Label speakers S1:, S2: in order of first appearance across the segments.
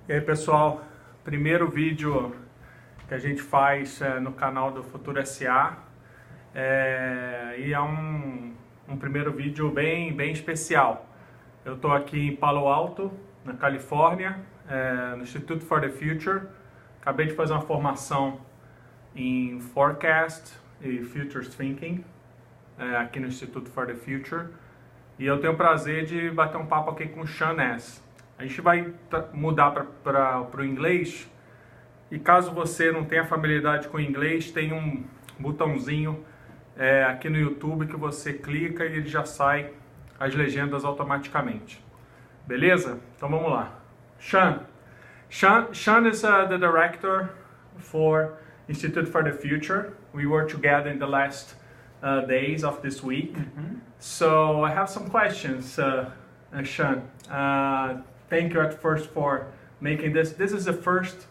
S1: E aí pessoal, primeiro vídeo que a gente faz no canal do Futuro SA e é um primeiro vídeo bem especial. Eu estou aqui em Palo Alto, na Califórnia, no Institute for the Future. Acabei de fazer uma formação em Forecast e Futures Thinking aqui no Institute for the Future. E eu tenho o prazer de bater um papo aqui com o Sean Ness. A gente vai mudar para o inglês, e caso você não tenha familiaridade com o inglês, tem um botãozinho aqui no YouTube que você clica e ele já sai as legendas automaticamente. Beleza? Então vamos lá. Sean is the director for Institute for the Future. We were together in the last days of this week. So I have some questions, Sean. Thank you at first for making this. This is the first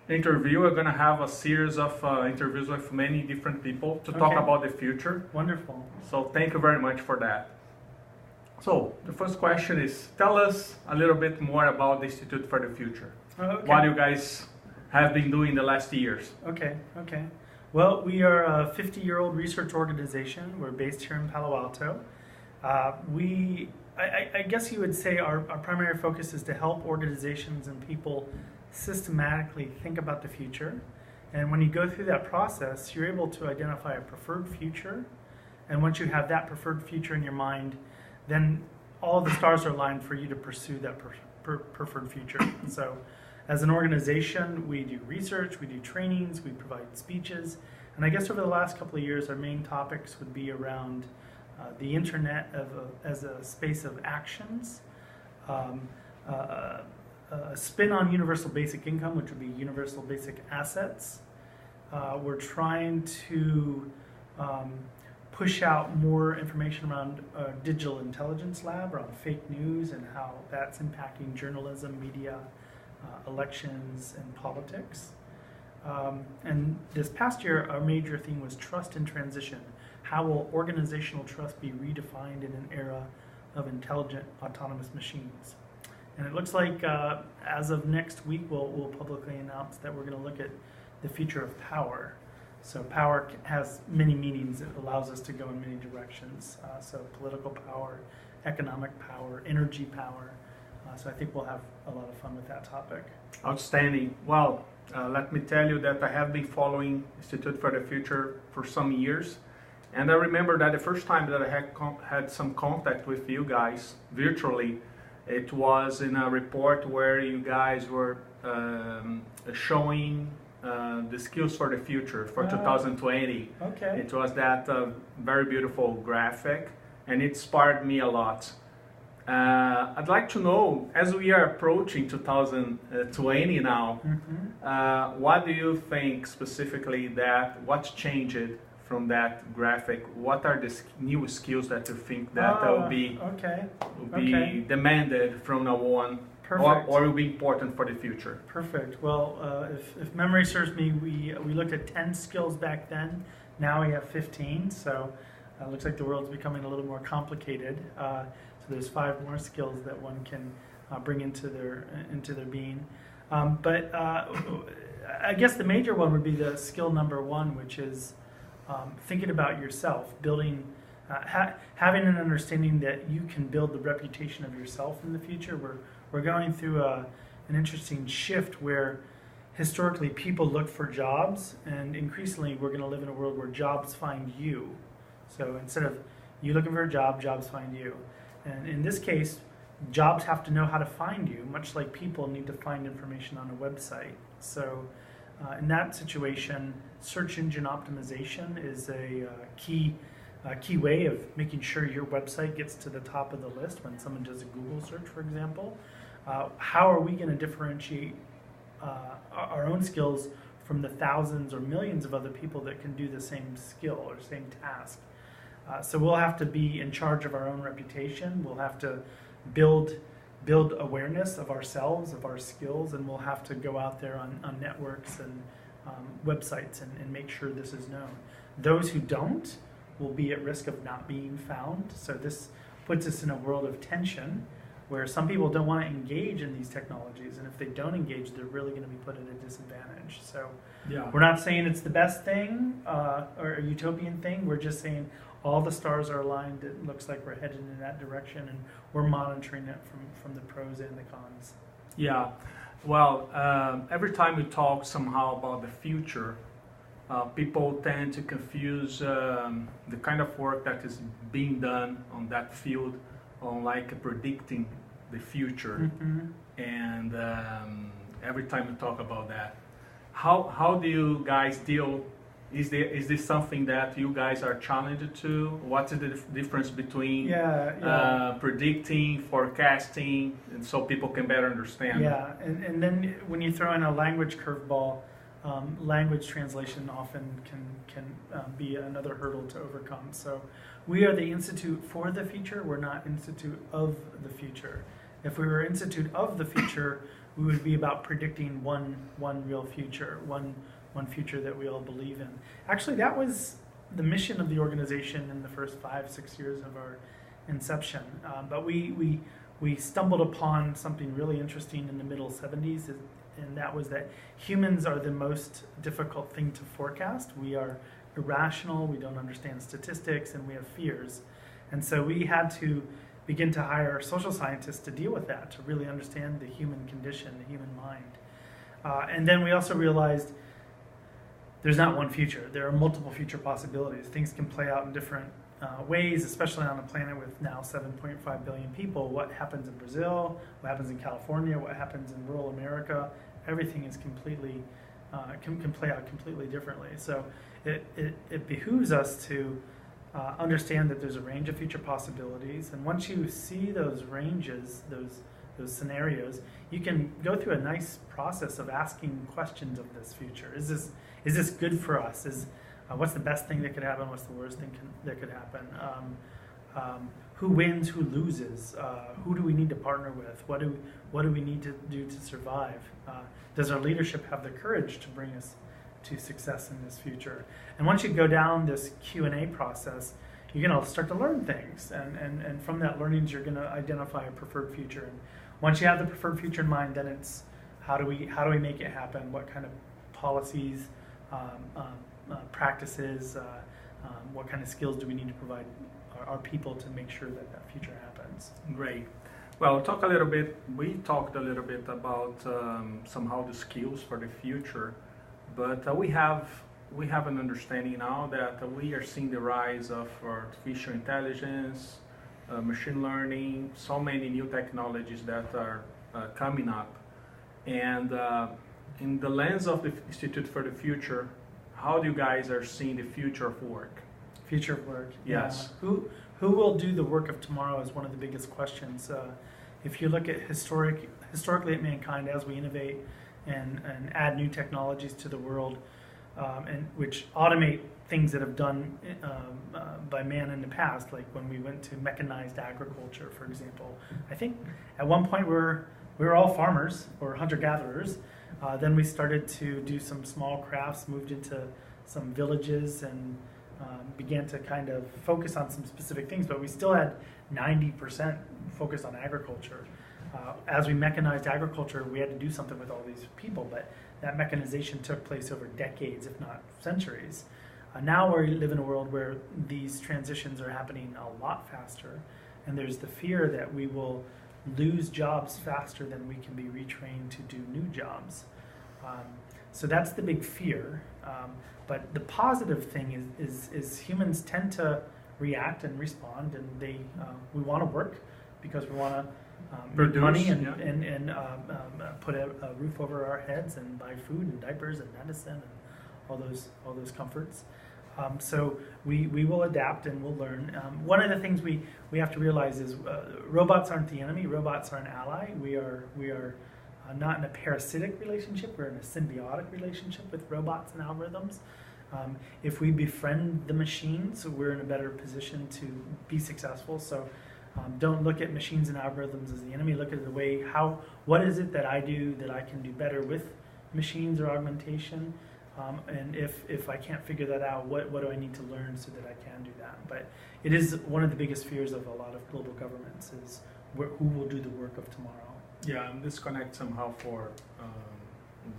S1: interview. We're going to have a series of interviews with many different people to talk about the future.
S2: Wonderful.
S1: So thank you very much for that. So the first question is, tell us a little bit more about the Institute for the Future. What you guys have been doing the last years.
S2: Okay. Well, we are a 50-year-old research organization. We're based here in Palo Alto. I guess you would say our primary focus is to help organizations and people systematically think about the future. And when you go through that process, you're able to identify a preferred future. And once you have that preferred future in your mind, then all the stars are aligned for you to pursue that preferred future. So as an organization, we do research, we do trainings, we provide speeches. And I guess over the last couple of years, our main topics would be around the internet as a space of actions, a spin on universal basic income, which would be universal basic assets. We're trying to push out more information around digital intelligence lab, around fake news and how that's impacting journalism, media, elections, and politics. And this past year, our major theme was trust in transition. How will organizational trust be redefined in an era of intelligent autonomous machines? And it looks like as of next week, we'll publicly announce that we're going to look at the future of power. So power has many meanings. It allows us to go in many directions. So political power, economic power, energy power. So I think we'll have a lot of fun with that topic.
S1: Outstanding. Well, let me tell you that I have been following Institute for the Future for some years. And I remember that the first time that I had some contact with you guys virtually, it was in a report where you guys were showing the skills for the future for 2020.
S2: Okay.
S1: It was that very beautiful graphic, and it inspired me a lot. I'd like to know, as we are approaching 2020 now, what do you think specifically what's changed from that graphic? What are the new skills that you think that will be demanded from now on, or will be important for the future?
S2: Perfect. Well, if memory serves me, we looked at 10 skills back then. Now we have 15. So it looks like the world's becoming a little more complicated. So there's 5 more skills that one can bring into their being. But I guess the major one would be the skill number 1, which is thinking about yourself, building, having an understanding that you can build the reputation of yourself in the future. We're going through an interesting shift where historically people look for jobs, and increasingly we're going to live in a world where jobs find you. So instead of you looking for a job, jobs find you. And in this case, jobs have to know how to find you, much like people need to find information on a website. So in that situation, search engine optimization is a key way of making sure your website gets to the top of the list when someone does a Google search, for example. How are we going to differentiate our own skills from the thousands or millions of other people that can do the same skill or same task? So we'll have to be in charge of our own reputation. We'll have to build awareness of ourselves, of our skills, and we'll have to go out there on networks and websites and make sure this is known. Those who don't will be at risk of not being found. So this puts us in a world of tension where some people don't want to engage in these technologies, and if they don't engage, they're really going to be put at a disadvantage. So we're not saying it's the best thing or a utopian thing. We're just saying all the stars are aligned. It looks like we're headed in that direction, and we're monitoring it from the pros and the cons.
S1: Yeah, well, every time we talk somehow about the future, people tend to confuse the kind of work that is being done on that field on like predicting the future. And every time we talk about that, how do you guys deal? Is this something that you guys are challenged to? What's the difference between predicting, forecasting, and so people can better understand?
S2: Yeah, and then when you throw in a language curveball, language translation often can be another hurdle to overcome. So we are the Institute for the Future. We're not Institute of the Future. If we were Institute of the Future, we would be about predicting one real future, one future that we all believe in. Actually, that was the mission of the organization in the first 5-6 years of our inception. But we stumbled upon something really interesting in the middle 70s, and that was that humans are the most difficult thing to forecast. We are irrational, we don't understand statistics, and we have fears. And so we had to begin to hire social scientists to deal with that, to really understand the human condition, the human mind. And then we also realized there's not one future. There are multiple future possibilities. Things can play out in different ways, especially on a planet with now 7.5 billion people. What happens in Brazil, what happens in California, what happens in rural America, everything is completely, can play out completely differently. So it behooves us to understand that there's a range of future possibilities, and once you see those ranges, those scenarios, you can go through a nice process of asking questions of this future. Is this good for us? What's the best thing that could happen? What's the worst thing that could happen? Who wins? Who loses? Who do we need to partner with? What do we need to do to survive? Does our leadership have the courage to bring us to success in this future? And once you go down this Q&A process, you're going to start to learn things, and from that learnings, you're going to identify a preferred future. And once you have the preferred future in mind, then it's how do we make it happen? What kind of policies, practices, what kind of skills do we need to provide our people to make sure that that future happens?
S1: Great. Well, we talked a little bit about somehow the skills for the future, but we have an understanding now that we are seeing the rise of artificial intelligence, machine learning, so many new technologies that are coming up. And in the lens of the Institute for the Future, how do you guys are seeing the future of work?
S2: Future of work.
S1: Yes.
S2: Yeah. Who will do the work of tomorrow is one of the biggest questions. If you look at historically at mankind, as we innovate and add new technologies to the world, and which automate things that have done by man in the past, like when we went to mechanized agriculture, for example. I think at one point we were all farmers or hunter-gatherers. Then we started to do some small crafts, moved into some villages, and began to kind of focus on some specific things, but we still had 90% focused on agriculture. As we mechanized agriculture, we had to do something with all these people, but that mechanization took place over decades, if not centuries. Now we live in a world where these transitions are happening a lot faster, and there's the fear that we will lose jobs faster than we can be retrained to do new jobs. So that's the big fear. But the positive thing is humans tend to react and respond, and we want to work because we want to make money and put a roof over our heads and buy food and diapers and medicine and all those comforts. So we will adapt and we'll learn. One of the things we have to realize is robots aren't the enemy. Robots are an ally. We are not in a parasitic relationship. We're in a symbiotic relationship with robots and algorithms. If we befriend the machines, we're in a better position to be successful. So don't look at machines and algorithms as the enemy. Look at the way, what is it that I do that I can do better with machines or augmentation? And if I can't figure that out, what do I need to learn so that I can do that? But it is one of the biggest fears of a lot of global governments is who will do the work of tomorrow.
S1: Yeah, and disconnect somehow for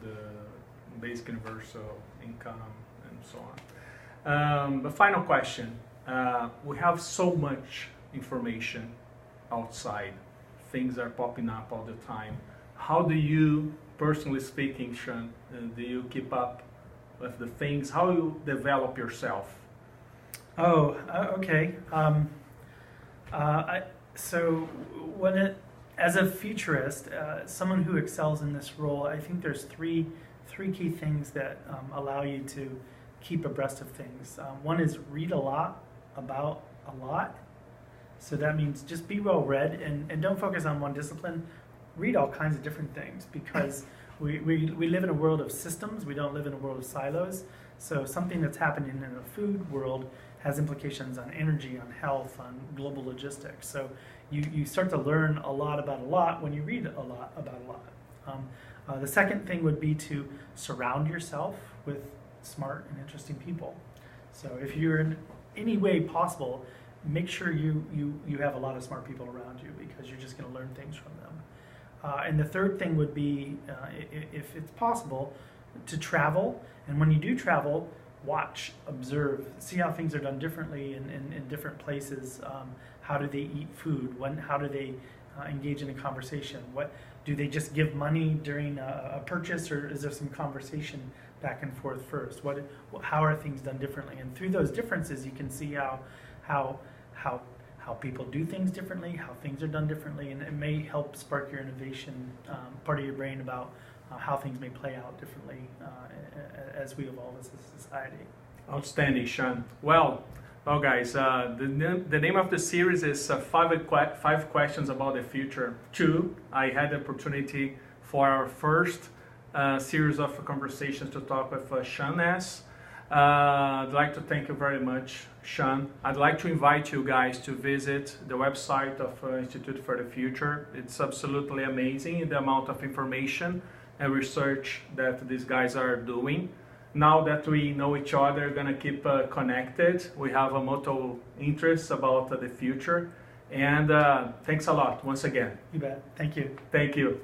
S1: the basic universal income and so on. The final question, we have so much information outside, things are popping up all the time. How do you, personally speaking, Sean, do you keep up with the things? How do you develop yourself?
S2: Oh, okay. As a futurist, someone who excels in this role, I think there's three key things that allow you to keep abreast of things. One is read a lot about a lot. So that means just be well read and don't focus on one discipline. Read all kinds of different things, because we live in a world of systems. We don't live in a world of silos. So something that's happening in the food world has implications on energy, on health, on global logistics. So you start to learn a lot about a lot when you read a lot about a lot. The second thing would be to surround yourself with smart and interesting people. So if you're in any way possible, make sure you have a lot of smart people around you, because you're just going to learn things from them. And the third thing would be, if it's possible, to travel. And when you do travel, watch, observe, see how things are done differently in different places. How do they eat food? How do they engage in a conversation? Do they just give money during a purchase, or is there some conversation back and forth first? How are things done differently? And through those differences, you can see how people do things differently, how things are done differently, and it may help spark your innovation part of your brain about how things may play out differently as we evolve as a society.
S1: Outstanding, Sean. Well, guys, the name of the series is five questions about the future. I had the opportunity for our first series of conversations to talk with Sean Ness. I'd like to thank you very much, Sean. I'd like to invite you guys to visit the website of Institute for the Future. It's absolutely amazing, the amount of information and research that these guys are doing. Now that we know each other, we're gonna keep connected. We have a mutual interest about the future. And thanks a lot once again.
S2: You bet. Thank you.
S1: Thank you.